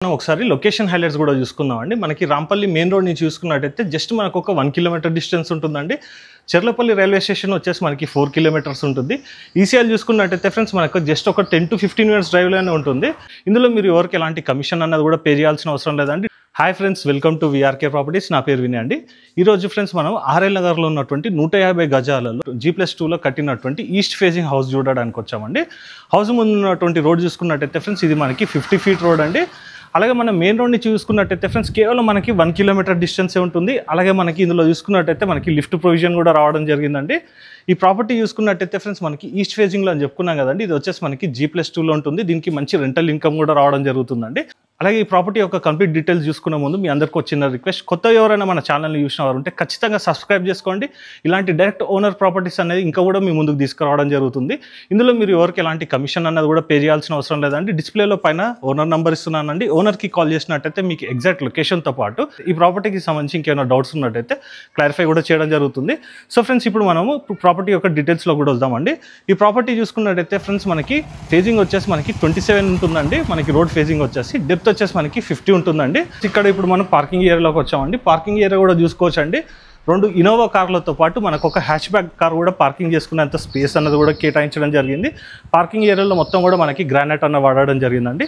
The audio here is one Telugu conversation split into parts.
మనం ఒకసారి లొకేషన్ హైలైట్స్ కూడా చూసుకుందామండి. మనకి రాంపల్లి మెయిన్ రోడ్ నుంచి చూసుకున్నట్టయితే జస్ట్ మనకు ఒక 1 కిలోమీటర్ డిస్టెన్స్ ఉంటుందండి. చెర్లపల్లి రైల్వే స్టేషన్ వచ్చేసి మనకి 4 కిలోమీటర్స్ ఉంటుంది. ఈసీఎల్ చూసుకున్నట్టయితే ఫ్రెండ్స్ మనకు జస్ట్ ఒక 10 to 15 మినిట్స్ డ్రైవ్లోనే ఉంటుంది. ఇందులో మీరు ఎవరికి ఎలాంటి కమిషన్ అన్నది కూడా పే చేయాల్సిన అవసరం లేదండి. Hi friends, welcome to VRK properties. నా పేరు వినయ్ అండి. ఈరోజు ఫ్రెండ్స్ మనం ఆర్ఎల్ నగర్లో ఉన్నటువంటి 150 గజాలలో G+2లో కట్టినటువంటి ఈస్ట్ ఫేసింగ్ హౌస్ చూడడానికి వచ్చామండి. హౌస్ ముందు ఉన్నటువంటి రోడ్ చూసుకున్నట్టయితే ఫ్రెండ్స్ ఇది మనకి 50 ఫీట్ రోడ్ అండి. అలాగే మనం మెయిన్ రోడ్ని చూసుకున్నట్టయితే ఫ్రెండ్స్ కేవలం మనకి 1 కిలోమీటర్ డిస్టెన్సే ఉంటుంది. అలాగే మనకి ఇందులో చూసుకున్నట్టయితే మనకి లిఫ్ట్ ప్రొవిజన్ కూడా రావడం జరిగిందండి. ఈ ప్రాపర్టీ చూసుకున్నట్టయితే ఫ్రెండ్స్ మనకి ఈస్ట్ ఫేసింగ్లో అని చెప్పుకున్నాం కదండి. ఇది వచ్చేసి మనకి G+2లో ఉంటుంది. దీనికి మంచి రెంటల్ ఇన్కమ్ కూడా రావడం జరుగుతుందండి. అలాగే ఈ ప్రాపర్టీ యొక్క కంప్లీట్ డీటెయిల్స్ చూసుకునే ముందు మీ అందరికీ వచ్చిన రిక్వెస్ట్, కొత్త ఎవరైనా మన ఛానల్ని చూసిన వారు ఉంటే ఖచ్చితంగా సబ్స్క్రైబ్ చేసుకోండి. ఇలాంటి డైరెక్ట్ ఓనర్ ప్రాపర్టీస్ అనేది ఇంకా కూడా మీ ముందుకు తీసుకురావడం జరుగుతుంది. ఇందులో మీరు ఎవరికి ఎలాంటి కమిషన్ అన్నది కూడా పే చేయాల్సిన అవసరం లేదండి. డిస్ప్లేలో పైన ఓనర్ నెంబర్ ఇస్తున్నానండి. ఓనర్కి కాల్ చేసినట్టయితే మీకు ఎగ్జాక్ట్ లొకేషన్తో పాటు ఈ ప్రాపర్టీకి సంబంధించి ఇంకేమైనా డౌట్స్ ఉన్నట్టయితే క్లారిఫై కూడా చేయడం జరుగుతుంది. సో ఫ్రెండ్స్ ఇప్పుడు మనము ప్రాపర్టీ యొక్క డీటెయిల్స్లో కూడా వద్దామండి. ఈ ప్రాపర్టీ చూసుకున్నట్టయితే ఫ్రెండ్స్ మనకి ఫేజింగ్ వచ్చేసి మనకి 27 ఉంటుందండి. మనకి రోడ్ ఫేజింగ్ వచ్చేసి డెప్త్ వచ్చేసి మనకి 50 ఉంటుందండి. ఇక్కడ ఇప్పుడు మనం పార్కింగ్ ఏరియాలోకి వచ్చామండి. పార్కింగ్ ఏరియా కూడా చూసుకోవచ్చండి. 2 ఇన్నోవా కార్లతో పాటు మనకు ఒక హ్యాచ్ బ్యాక్ కార్ కూడా పార్కింగ్ చేసుకునేంత స్పేస్ అన్నది కూడా కేటాయించడం జరిగింది. పార్కింగ్ ఏరియాలో మొత్తం కూడా మనకి గ్రానైట్ అన్న వాడడం జరిగిందండి.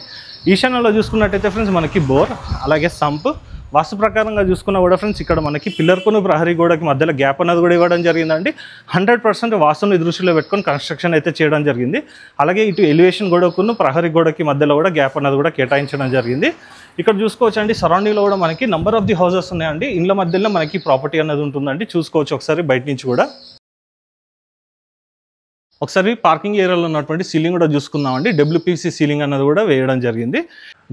ఈశాన్యంలో చూసుకున్నట్టయితే ఫ్రెండ్స్ మనకి బోర్, అలాగే సంప్, వాస్తు ప్రకారంగా చూసుకున్నా కూడా ఫ్రెండ్స్ ఇక్కడ మనకి పిల్లర్కును ప్రహరీ గోడకి మధ్యలో గ్యాప్ అన్నది కూడా ఇవ్వడం జరిగిందండి. 100% వాస్తుని దృష్టిలో పెట్టుకొని కన్స్ట్రక్షన్ అయితే చేయడం జరిగింది. అలాగే ఇటు ఎలివేషన్ గోడకును ప్రహరీ గోడకి మధ్యలో కూడా గ్యాప్ అన్నది కూడా కేటాయించడం జరిగింది. ఇక్కడ చూసుకోవచ్చండి, సరౌండింగ్లో కూడా మనకి నెంబర్ ఆఫ్ ది హౌసెస్ ఉన్నాయండి. ఇండ్ల మధ్యలో మనకి ప్రాపర్టీ అనేది ఉంటుందండి. చూసుకోవచ్చు ఒకసారి బయట నుంచి కూడా. ఒకసారి పార్కింగ్ ఏరియాలో ఉన్నటువంటి సీలింగ్ కూడా చూసుకుందామండి. WPVC సీలింగ్ అన్నది కూడా వేయడం జరిగింది.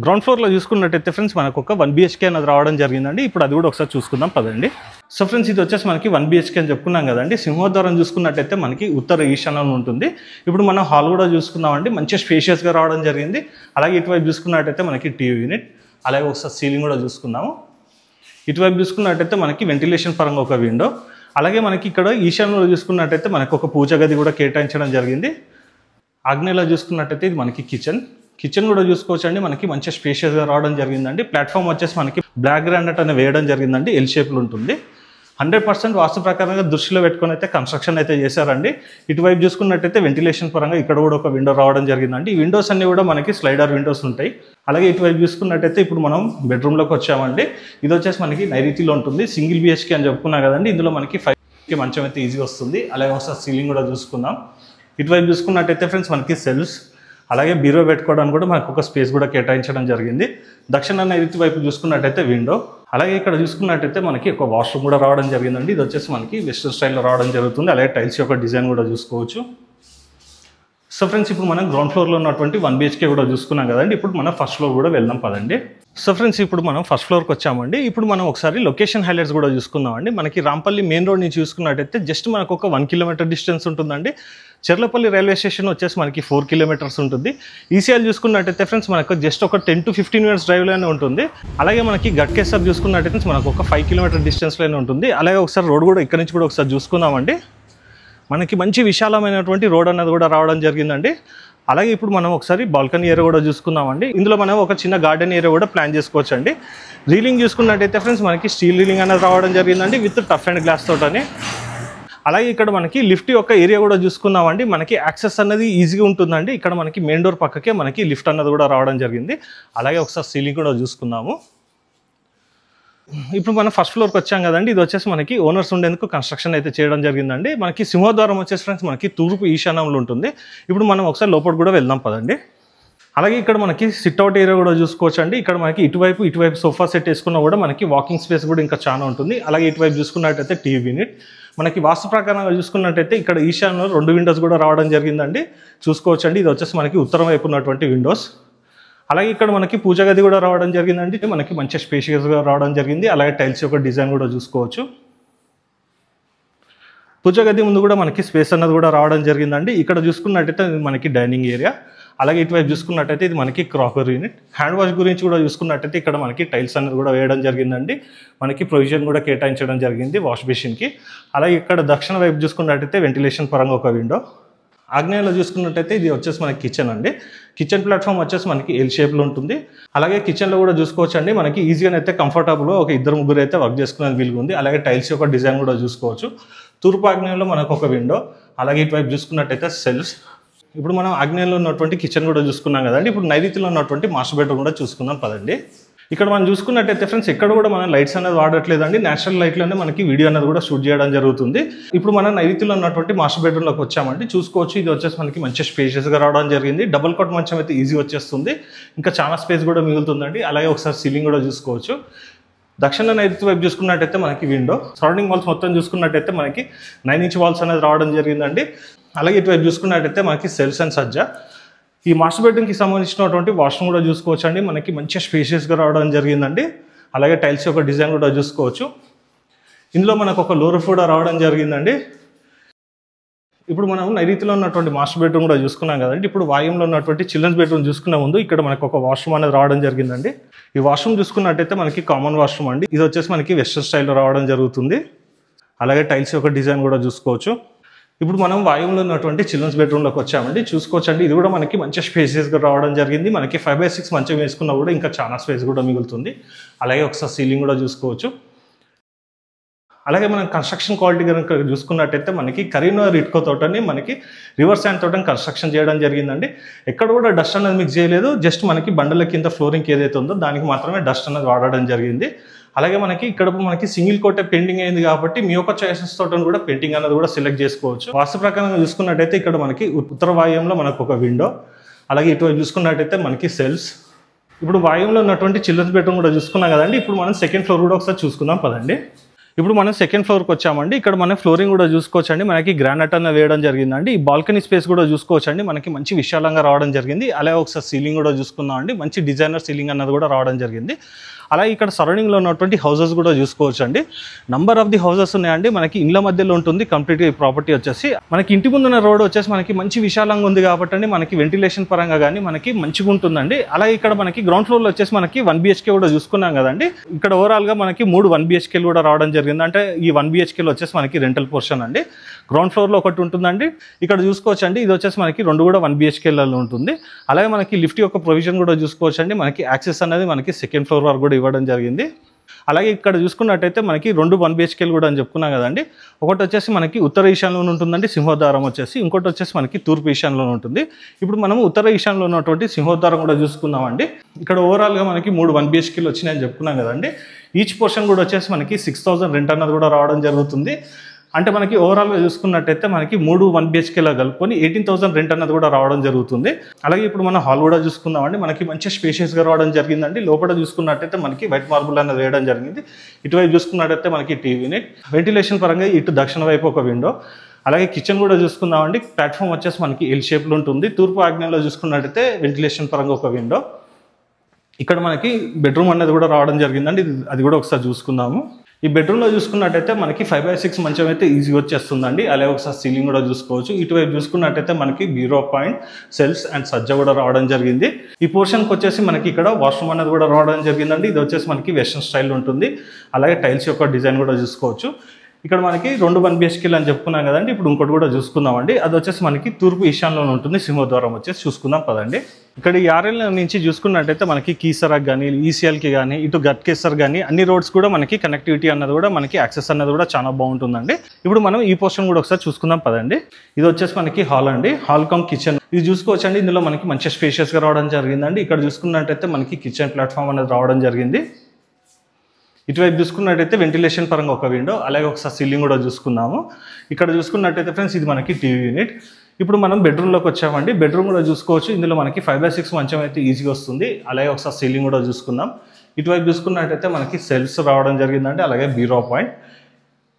గ్రౌండ్ ఫ్లోర్లో చూసుకున్నట్టయితే ఫ్రెండ్స్ మనకు ఒక 1 BHK అన్నది రావడం జరిగిందండి. ఇప్పుడు అది కూడా ఒకసారి చూసుకుందాం పదండి. సో ఫ్రెండ్స్ ఇది వచ్చేసి మనకి 1 BHK అని చెప్పుకున్నాం కదండి. సింహద్వారం చూసుకున్నట్టయితే మనకి ఉత్తర ఈశాన్యంలో ఉంటుంది. ఇప్పుడు మనం హాల్ కూడా చూసుకుందామండి. మంచి స్పేషియస్గా రావడం జరిగింది. అలాగే ఇటువైపు చూసుకున్నట్టయితే మనకి టీవీ యూనిట్, అలాగే ఒకసారి సీలింగ్ కూడా చూసుకుందాము. ఇటువైపు చూసుకున్నట్టయితే మనకి వెంటిలేషన్ పరంగా ఒక విండో, అలాగే మనకి ఇక్కడ ఈశాన్యంలో చూసుకున్నట్టయితే మనకు ఒక పూజ గది కూడా కేటాయించడం జరిగింది. ఆగ్నేయలో చూసుకున్నట్టయితే ఇది మనకి కిచెన్ కూడా చూసుకోవచ్చండి. మనకి మంచి స్పేషియస్గా రావడం జరిగిందండి. ప్లాట్ఫామ్ వచ్చేసి మనకి బ్లాక్ గ్రానైట్ అని వేయడం జరిగిందండి. ఎల్ షేప్లో ఉంటుంది. 100% వాస్తు ప్రకారంగా దృష్టిలో పెట్టుకొని అయితే కన్స్ట్రక్షన్ అయితే చేశారండి. ఇటువైపు చూసుకున్నట్టయితే వెంటిలేషన్ పరంగా ఇక్కడ కూడా ఒక విండో రావడం జరిగిందండి. ఈ విండోస్ అన్ని కూడా మనకి స్లైడర్ విండోస్ ఉంటాయి. అలాగే ఇటువైపు చూసుకున్నట్టయితే ఇప్పుడు మనం బెడ్రూమ్లోకి వచ్చామండి. ఇది వచ్చేసి మనకి నైరుతిలో ఉంటుంది. సింగిల్ BHK అని చెప్పుకున్నా కదండి. ఇందులో మనకి 5 మంచం అయితే ఈజీ వస్తుంది. అలాగే ఒకసారి సీలింగ్ కూడా చూసుకుందాం. ఇటువైపు చూసుకున్నట్టయితే ఫ్రెండ్స్ మనకి సెల్స్, అలాగే బీరో పెట్టుకోవడానికి కూడా మనకు ఒక స్పేస్ కూడా కేటాయించడం జరిగింది. దక్షిణ నైరుతి వైపు చూసుకున్నట్టయితే విండో, అలాగే ఇక్కడ చూసుకున్నట్టయితే మనకి ఒక వాష్రూమ్ కూడా రావడం జరిగిందండి. ఇది వచ్చేసి మనకి వెస్టర్న్ స్టైల్లో రావడం జరుగుతుంది. అలాగే టైల్స్ యొక్క డిజైన్ కూడా చూసుకోవచ్చు. సో ఫ్రెండ్స్ ఇప్పుడు మనం గ్రౌండ్ ఫ్లోర్లో ఉన్నటువంటి 1 BHK కూడా చూసుకున్నాం కదండి. ఇప్పుడు మనం ఫస్ట్ ఫ్లోర్ కూడా వెళ్దాం పదండి. సో ఫ్రెండ్స్ ఇప్పుడు మనం ఫస్ట్ ఫ్లోర్కి వచ్చామండి. ఇప్పుడు మనం ఒకసారి లొకేషన్ హైలైట్స్ కూడా చూసుకుందామండి. మనకి రాంపల్లి మెయిన్ రోడ్ నుంచి చూసుకున్నట్టయితే జస్ట్ మనకు ఒక 1 కిలోమీటర్ డిస్టెన్స్ ఉంటుందండి. చెర్లపల్లి రైల్వే స్టేషన్ వచ్చేసి మనకి 4 కిలోమీటర్స్ ఉంటుంది. ఈసీఎల్ చూసుకున్నట్టయితే ఫ్రెండ్స్ మనకు జస్ట్ ఒక 10 to 15 మినిట్స్ డ్రైవ్లోనే ఉంటుంది. అలాగే మనకి గట్కేసర్ చూసుకున్నట్టయితే మనకు ఒక 5 కిలోమీటర్ డిస్టెన్స్లోనే ఉంటుంది. అలాగే ఒకసారి రోడ్ కూడా ఇక్కడ నుంచి కూడా ఒకసారి చూసుకుందామండి. మనకి మంచి విశాలమైనటువంటి రోడ్ అన్నది కూడా రావడం జరిగిందండి. అలాగే ఇప్పుడు మనం ఒకసారి బాల్కనీ ఏరియా కూడా చూసుకుందామండి. ఇందులో మనం ఒక చిన్న గార్డెన్ ఏరియా కూడా ప్లాన్ చేసుకోవచ్చు అండి. రీలింగ్ చూసుకున్నట్టయితే ఫ్రెండ్స్ మనకి స్టీల్ రీలింగ్ అనేది రావడం జరిగిందండి విత్ టఫ్ అండ్ గ్లాస్ తోటని. అలాగే ఇక్కడ మనకి లిఫ్ట్ యొక్క ఏరియా కూడా చూసుకుందామండి. మనకి యాక్సెస్ అనేది ఈజీగా ఉంటుందండి. ఇక్కడ మనకి మెయిన్ డోర్ పక్కకే మనకి లిఫ్ట్ అన్నది కూడా రావడం జరిగింది. అలాగే ఒకసారి సీలింగ్ కూడా చూసుకుందాము. ఇప్పుడు మనం ఫస్ట్ ఫ్లోర్కి వచ్చాం కదండి. ఇది వచ్చేసి మనకి ఓనర్స్ ఉండేందుకు కన్స్ట్రక్షన్ అయితే చేయడం జరిగిందండి. మనకి సింహద్వారం వచ్చేసి ఫ్రెండ్స్ మనకి తూర్పు ఈశాన్యంలో ఉంటుంది. ఇప్పుడు మనం ఒకసారి లోపల కూడా వెళ్దాం పదండి. అలాగే ఇక్కడ మనకి సిట్అవుట్ ఏరియా కూడా చూసుకోవచ్చు అండి. ఇక్కడ మనకి ఇటువైపు సోఫా సెట్ వేసుకున్నా కూడా మనకి వాకింగ్ స్పేస్ కూడా ఇంకా చాలా ఉంటుంది. అలాగే ఇటువైపు చూసుకున్నట్టయితే టీవీ యూనిట్, మనకి వాస్తు ప్రకారంగా చూసుకున్నట్టయితే ఇక్కడ ఈశాన్యంలో 2 విండోస్ కూడా రావడం జరిగిందండి. చూసుకోవచ్చు అండి. ఇది వచ్చేసి మనకి ఉత్తరం వైపు ఉన్నటువంటి విండోస్. అలాగే ఇక్కడ మనకి పూజ గది కూడా రావడం జరిగిందండి. మనకి మంచి స్పేషియస్గా రావడం జరిగింది. అలాగే టైల్స్ యొక్క డిజైన్ కూడా చూసుకోవచ్చు. పూజ గది ముందు కూడా మనకి స్పేస్ అన్నది కూడా రావడం జరిగిందండి. ఇక్కడ చూసుకున్నట్టయితే మనకి డైనింగ్ ఏరియా, అలాగే ఇటువైపు చూసుకున్నట్టయితే ఇది మనకి క్రాకర్ యూనిట్. హ్యాండ్ వాష్ గురించి కూడా చూసుకున్నట్టయితే ఇక్కడ మనకి టైల్స్ అనేది కూడా వేయడం జరిగిందండి. మనకి ప్రొవిజన్ కూడా కేటాయించడం జరిగింది వాష్ బేసిన్కి. అలాగే ఇక్కడ దక్షిణ వైపు చూసుకున్నట్టయితే వెంటిలేషన్ పరంగా ఒక విండో. ఆగ్నేయంలో చూసుకున్నట్టయితే ఇది వచ్చేసి మనకి కిచెన్ అండి. కిచెన్ ప్లాట్ఫామ్ వచ్చేసి మనకి ఎల్ షేప్లో ఉంటుంది. అలాగే కిచెన్లో కూడా చూసుకోవచ్చు అండి, మనకి ఈజీగా అయితే కంఫర్టబుల్గా ఒక 2-3 అయితే వర్క్ చేసుకునేది వీలుగా ఉంది. అలాగే టైల్స్ యొక్క డిజైన్ కూడా చూసుకోవచ్చు. తూర్పు ఆగ్నేయంలో మనకు ఒక విండో, అలాగే ఇటువైపు చూసుకున్నట్టయితే సెల్ఫ్స్. ఇప్పుడు మనం ఆగ్నేయంలో ఉన్నటువంటి కిచెన్ కూడా చూసుకున్నాం కదండి. ఇప్పుడు నైరుతిలో ఉన్నటువంటి మాస్టర్ బెడ్రూమ్ కూడా చూసుకుందాం పదండి. ఇక్కడ మనం చూసుకున్నట్టయితే ఫ్రెండ్స్ ఎక్కడ కూడా మనం లైట్స్ అనేది వాడట్లేదండి, నేచురల్ లైట్లోనే మనకి వీడియో అనేది కూడా షూట్ చేయడం జరుగుతుంది. ఇప్పుడు మనం నైరుతిలో ఉన్నటువంటి మాస్టర్ బెడ్రూమ్లోకి వచ్చామండి. చూసుకోవచ్చు, ఇది వచ్చేసి మనకి మంచి స్పేషియస్గా రావడం జరిగింది. డబుల్ కాట్ మంచం అయితే ఈజీ వచ్చేస్తుంది, ఇంకా చాలా స్పేస్ కూడా మిగులుతుందండి. అలాగే ఒకసారి సీలింగ్ కూడా చూసుకోవచ్చు. దక్షిణ నైరుతి వైపు చూసుకున్నట్టయితే మనకి విండో, సరౌండింగ్ వాల్స్ మొత్తం చూసుకున్నట్టయితే మనకి 9 ఇంచ్ వాల్స్ అనేది రావడం జరిగిందండి. అలాగే ఇటువైపు చూసుకున్నట్టయితే మనకి సెల్ఫ్స్ అండ్ సజ్జా. ఈ మాస్టర్ బెడ్రూమ్కి సంబంధించినటువంటి వాష్రూమ్ కూడా చూసుకోవచ్చు అండి, మనకి మంచిగా స్పేషియస్గా రావడం జరిగిందండి. అలాగే టైల్స్ యొక్క డిజైన్ కూడా చూసుకోవచ్చు. ఇందులో మనకు ఒక లోరఫ్ కూడా రావడం జరిగిందండి. ఇప్పుడు మనం నైరుతిలో ఉన్నటువంటి మాస్టర్ బెడ్రూమ్ కూడా చూసుకున్నాం కదండి. ఇప్పుడు వాయుంలో ఉన్నటువంటి చిల్డ్రన్స్ బెడ్రూమ్ చూసుకునే ముందు ఇక్కడ మనకు ఒక వాష్రూమ్ అనేది రావడం జరిగిందండి. ఈ వాష్రూమ్ చూసుకున్నట్టయితే మనకి కామన్ వాష్రూమ్ అండి. ఇది వచ్చేసి మనకి వెస్టర్న్ స్టైల్లో రావడం జరుగుతుంది. అలాగే టైల్స్ యొక్క డిజైన్ కూడా చూసుకోవచ్చు. ఇప్పుడు మనం వాయువులో ఉన్నటువంటి చిల్డ్రన్స్ బెడ్రూమ్లోకి వచ్చామండి. చూసుకోవచ్చు అండి, ఇది కూడా మనకి మంచి స్పేసెస్గా రావడం జరిగింది. మనకి 5/6 మంచం వేసుకున్నా కూడా ఇంకా చాలా స్పేస్ కూడా మిగులుతుంది. అలాగే ఒకసారి సీలింగ్ కూడా చూసుకోవచ్చు. అలాగే మనం కన్స్ట్రక్షన్ క్వాలిటీ కనుక చూసుకున్నట్టయితే మనకి కరీంనగర్ ఇటుక తోటని మనకి రివర్స్ హ్యాండ్ తోటని కన్స్ట్రక్షన్ చేయడం జరిగిందండి. ఎక్కడ కూడా డస్ట్ అనేది మిక్స్ చేయలేదు, జస్ట్ మనకి బండల కింద ఫ్లోరింగ్ ఏదైతే ఉందో దానికి మాత్రమే డస్ట్ అనేది వాడడం జరిగింది. అలాగే మనకి ఇక్కడ మనకి సింగిల్ కోటే పెయింటింగ్ అయింది కాబట్టి మీ యొక్క చాయిసెస్ తోటని కూడా పెయింటింగ్ అనేది కూడా సెలెక్ట్ చేసుకోవచ్చు. వాస్తు ప్రకారంగా చూసుకున్నట్టయితే ఇక్కడ మనకి ఉత్తర వాయుంలో మనకు ఒక విండో, అలాగే ఇటువైపు చూసుకున్నట్టయితే మనకి సెల్ఫ్స్. ఇప్పుడు వాయుంలో ఉన్నటువంటి చిల్డ్రన్స్ బెడ్రూమ్ కూడా చూసుకున్నాం కదండి. ఇప్పుడు మనం సెకండ్ ఫ్లోర్ కూడా ఒకసారి చూసుకుందాం పదండి. ఇప్పుడు మనం సెకండ్ ఫ్లోర్కి వచ్చామండి. ఇక్కడ మనం ఫ్లోరింగ్ కూడా చూసుకోవచ్చు అండి, మనకి గ్రానైట్ అన్న వేయడం జరిగిందండి. ఈ బాల్కనీ స్పేస్ కూడా చూసుకోవచ్చు అండి, మనకి మంచి విశాలంగా రావడం జరిగింది. అలాగే ఒకసారి సీలింగ్ కూడా చూసుకుందాం అండి, మంచి డిజైనర్ సీలింగ్ అన్నది కూడా రావడం జరిగింది. అలాగే ఇక్కడ సరౌండింగ్లో ఉన్నటువంటి హౌసెస్ కూడా చూసుకోవచ్చు అండి. నంబర్ ఆఫ్ ది హౌసెస్ ఉన్నాయండి, మనకి ఇండ్ల మధ్యలో ఉంటుంది కంప్లీట్గా ఈ ప్రాపర్టీ వచ్చేసి. మనకి ఇంటి ముందున్న రోడ్ వచ్చేసి మనకి మంచి విశాలంగా ఉంది కాబట్టి అండి మనకి వెంటిలేషన్ పరంగా కానీ మనకి మంచిగా ఉంటుందండి. అలాగే ఇక్కడ మనకి గ్రౌండ్ ఫ్లోర్లో వచ్చేసి మనకి 1 BHK కూడా చూసుకున్నాం కదండి. ఇక్కడ ఓవరాల్గా మనకి 3 1 BHKలు కూడా రావడం జరిగింది. అంటే ఈ 1 BHKలో వచ్చేసి మనకి రెంటల్ పోర్షన్ అండి. గ్రౌండ్ ఫ్లోర్లో ఒకటి ఉంటుందండి, ఇక్కడ చూసుకోవచ్చు అండి. ఇది వచ్చేసి మనకి 2 కూడా 1 BHKలలో ఉంటుంది. అలాగే మనకి లిఫ్ట్ యొక్క ప్రొవిజన్ కూడా చూసుకోవచ్చు అండి, మనకి యాక్సెస్ అనేది మనకి సెకండ్ ఫ్లోర్ వరకు కూడా ఇవ్వడం జరిగింది. అలాగే ఇక్కడ చూసుకున్నట్టయితే మనకి 2 1 BHKలు కూడా అని చెప్పుకున్నాం కదండి. ఒకటి వచ్చేసి మనకి ఉత్తర ఈశాన్యంలో ఉంటుందండి సింహద్వారం వచ్చేసి, ఇంకోటి వచ్చేసి మనకి తూర్పు ఈశాన్యంలో ఉంటుంది. ఇప్పుడు మనం ఉత్తర ఈశాన్యంలో ఉన్నటువంటి సింహద్వారం కూడా చూసుకుందామండి. ఇక్కడ ఓవరాల్గా మనకి 3 1 BHKలు వచ్చినాయని చెప్పుకున్నాం కదండి. ఈచ్ పోర్షన్ కూడా వచ్చేసి మనకి 6,000 రెంట్ అన్నది కూడా రావడం జరుగుతుంది. అంటే మనకి ఓవరాల్గా చూసుకున్నట్టయితే మనకి 3 1 BHKలా కలుపుకొని 18,000 రెంట్ అన్నది కూడా రావడం జరుగుతుంది. అలాగే ఇప్పుడు మనం హాల్ కూడా చూసుకుందామండి, మనకి మంచి స్పేషియస్గా రావడం జరిగిందండి. లోపల చూసుకున్నట్టయితే మనకి వైట్ మార్బుల్ అనేది వేయడం జరిగింది. ఇటువైపు చూసుకున్నట్టయితే మనకి టీవీ యూనిట్, వెంటిలేషన్ పరంగా ఇటు దక్షిణ వైపు ఒక విండో. అలాగే కిచెన్ కూడా చూసుకుందామండి, ప్లాట్ఫామ్ వచ్చేసి మనకి ఎల్ షేప్లో ఉంటుంది. తూర్పు ఆగ్నేయంలో చూసుకున్నట్టయితే వెంటిలేషన్ పరంగా ఒక విండో. ఇక్కడ మనకి బెడ్రూమ్ అనేది కూడా రావడం జరిగిందండి, అది కూడా ఒకసారి చూసుకుందాము. ఈ బెడ్రూమ్లో చూసుకున్నట్టయితే మనకి 5/6 మంచం అయితే ఈజీగా వచ్చేస్తుందండి. అలాగే ఒకసారి సీలింగ్ కూడా చూసుకోవచ్చు. ఇటువైపు చూసుకున్నట్టయితే మనకి బ్యూరో పాయింట్, సెల్ఫ్స్ అండ్ సజ్జా కూడా రావడం జరిగింది. ఈ పోర్షన్కి వచ్చేసి మనకి ఇక్కడ వాష్రూమ్ అనేది కూడా రావడం జరిగిందండి. ఇది వచ్చేసి మనకి వెస్టర్న్ స్టైల్ ఉంటుంది. అలాగే టైల్స్ యొక్క డిజైన్ కూడా చూసుకోవచ్చు. ఇక్కడ మనకి 2 1 BHKలు అని చెప్పుకున్నాం కదండి. ఇప్పుడు ఇంకోటి కూడా చూసుకుందామండి, అది వచ్చేసి మనకి తూర్పు ఈశాన్యంలో ఉంటుంది. సింహద్వారం వచ్చేసి చూసుకుందాం పదండి. ఇక్కడ ఈ ఆర్ఎల్ నుంచి చూసుకున్నట్టయితే మనకి కీసరాక్ కానీ ఈసీఎల్కి కానీ ఇటు గట్కేసర్ కానీ అన్ని రోడ్స్ కూడా మనకి కనెక్టివిటీ అన్నది కూడా మనకి యాక్సెస్ అన్నది కూడా చాలా బాగుంటుందండి. ఇప్పుడు మనం ఈ పోర్షన్ కూడా ఒకసారి చూసుకుందాం పదండి. ఇది వచ్చేసి మనకి హాల్ అండి, హాల్ కమ్ కిచెన్. ఇది చూసుకోవచ్చు అండి, ఇందులో మనకి మంచి స్పేషియస్గా రావడం జరిగిందండి. ఇక్కడ చూసుకున్నట్టయితే మనకి కిచెన్ ప్లాట్ఫామ్ అనేది రావడం జరిగింది. ఇటువైపు చూసుకున్నట్టయితే వెంటిలేషన్ పరంగా ఒక విండో, అలాగే ఒకసారి సీలింగ్ కూడా చూసుకుందాము. ఇక్కడ చూసుకున్నట్టయితే ఫ్రెండ్స్ ఇది మనకి టీవీ యూనిట్. ఇప్పుడు మనం బెడ్రూమ్లోకి వచ్చామండి. బెడ్రూమ్ కూడా చూసుకోవచ్చు, ఇందులో మనకి 5/6 మంచం అయితే ఈజీగా వస్తుంది. అలాగే ఒకసారి సీలింగ్ కూడా చూసుకుందాం. ఇటువైపు చూసుకున్నట్టయితే మనకి సెల్ఫ్స్ రావడం జరిగిందండి. అలాగే బ్యూరో పాయింట్.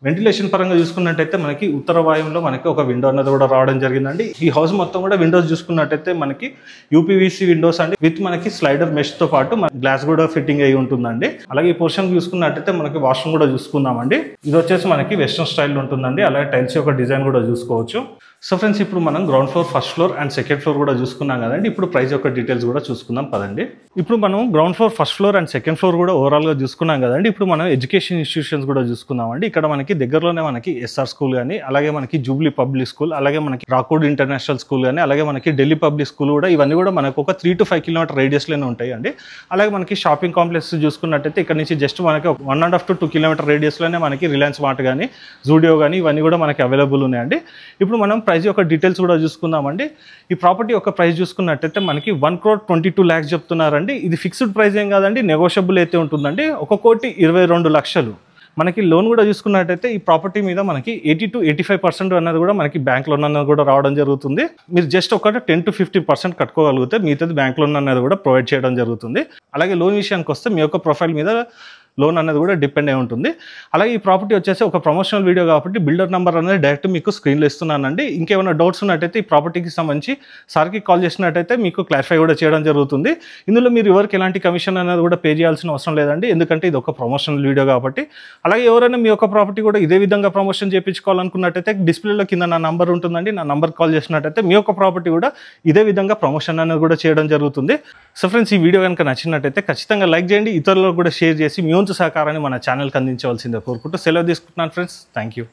వెంటిలేషన్ పరంగా చూసుకున్నట్టయితే మనకి ఉత్తర వాయుంలో మనకి ఒక విండో అన్నది కూడా రావడం జరిగిందండి. ఈ హౌస్ మొత్తం కూడా విండోస్ చూసుకున్నట్టయితే మనకి యూపీవీసీ విండోస్ అండి, విత్ మనకి స్లైడర్ మెష్ తో పాటు గ్లాస్ కూడా ఫిట్టింగ్ అయి ఉంటుందండి. అలాగే ఈ పోర్షన్ చూసుకున్నట్టయితే మనకి వాష్రూమ్ కూడా చూసుకుందామండి. ఇది వచ్చేసి మనకి వెస్టర్న్ స్టైల్ ఉంటుందండి. అలాగే టైల్స్ యొక్క డిజైన్ కూడా చూసుకోవచ్చు. సో ఫ్రెండ్స్ ఇప్పుడు మనం ground floor, first floor and second floor కూడా చూసుకున్నాం కదండి. ఇప్పుడు ప్రైస్ యొక్క డీటెయిల్స్ కూడా చూసుకుందాం పదండి. ఇప్పుడు మనం ground floor, first floor and second floor కూడా ఓవరాల్గా చూసుకున్నాం కదండి. ఇప్పుడు మనం ఎడ్యుకేషన్ ఇన్స్టిట్యూషన్స్ కూడా చూసుకుందామండి. ఇక్కడ మనకి దగ్గరలోనే మనకి ఎస్ఆర్ స్కూల్ కానీ, అలాగే మనకి జూబ్లీ పబ్లిక్ స్కూల్, అలాగే మనకి రాకోడ్ ఇంటర్నేషనల్ స్కూల్ కానీ, అలాగే మనకి ఢిల్లీ పబ్లిక్ స్కూల్ కూడా, ఇవన్నీ కూడా మనకు ఒక 3 to 5 కిలోమీటర్ రేడియస్లోనే ఉంటాయి అండి. అలాగే మనకి షాపింగ్ కాంప్లెక్స్ చూసుకున్నట్టయితే ఇక్కడ నుంచి జస్ట్ మనకి 1.5 to 2 కిలోమీటర్ రేడియస్లోనే మనకి రిలయన్స్ మార్ట్ కానీ, జూడియో కానీ, ఇవన్నీ కూడా మనకి అవైలబుల్ ఉన్నాయండి. ఇప్పుడు మనం ప్రైస్ యొక్క డీటెయిల్స్ కూడా చూసుకుందామండి. ఈ ప్రాపర్టీ యొక్క ప్రైస్ చూసుకున్నట్టయితే మనకి 1,22 lakhs చెప్తున్నారండి. ఇది ఫిక్స్డ్ ప్రైస్ ఏం కాదండి, నెగోషియబుల్ అయితే ఉంటుందండి. 1,22 లక్షలు. మనకి లోన్ కూడా చూసుకున్నట్టయితే ఈ ప్రాపర్టీ మీద మనకి 80 to 85% అన్నది కూడా మనకి బ్యాంక్ లోన్ అన్నది కూడా రావడం జరుగుతుంది. మీరు జస్ట్ ఒక 10 to 15% కట్టుకోగలిగితే మిగతాది బ్యాంక్ లోన్ అన్నది కూడా ప్రొవైడ్ చేయడం జరుగుతుంది. అలాగే లోన్ విషయానికి వస్తే మీ యొక్క ప్రొఫైల్ మీద లోన్ అనేది కూడా డిపెండ్ అయి ఉంటుంది. అలాగే ఈ ప్రాపర్టీ వచ్చేసి ఒక ప్రమోషనల్ వీడియో కాబట్టి బిల్డర్ నెంబర్ అనేది డైరెక్ట్ మీకు స్క్రీన్లో ఇస్తున్నానండి. ఇంకేమైనా డౌట్స్ ఉన్నట్టయితే ఈ ప్రాపర్టీకి సంబంధించి సార్కి కాల్ చేసినట్టయితే మీకు క్లారిఫై కూడా చేయడం జరుగుతుంది. ఇందులో మీరు ఎవరికి ఎలాంటి కమిషన్ అనేది కూడా పే చేయాల్సిన అవసరం లేదండి, ఎందుకంటే ఇది ఒక ప్రమోషనల్ వీడియో కాబట్టి. అలాగే ఎవరైనా మీ యొక్క ప్రాపర్టీ కూడా ఇదే విధంగా ప్రమోషన్ చేయించుకోవాలనుకున్నట్టయితే డిస్ప్లేలో కింద నా నంబర్ ఉంటుందండి. నా నంబర్ కాల్ చేసినట్టయితే మీ యొక్క ప్రాపర్టీ కూడా ఇదే విధంగా ప్రమోషన్ అనేది కూడా చేయడం జరుగుతుంది. సో ఫ్రెండ్స్, ఈ వీడియో కనుక నచ్చినట్టయితే ఖచ్చితంగా లైక్ చేయండి, ఇతరులకు కూడా షేర్ చేసి మీ వంతు సహకారాన్ని మన ఛానల్కి అందించవలసిందే కోరుకుంటూ సెలవు తీసుకుంటున్నాను ఫ్రెండ్స్. Thank you.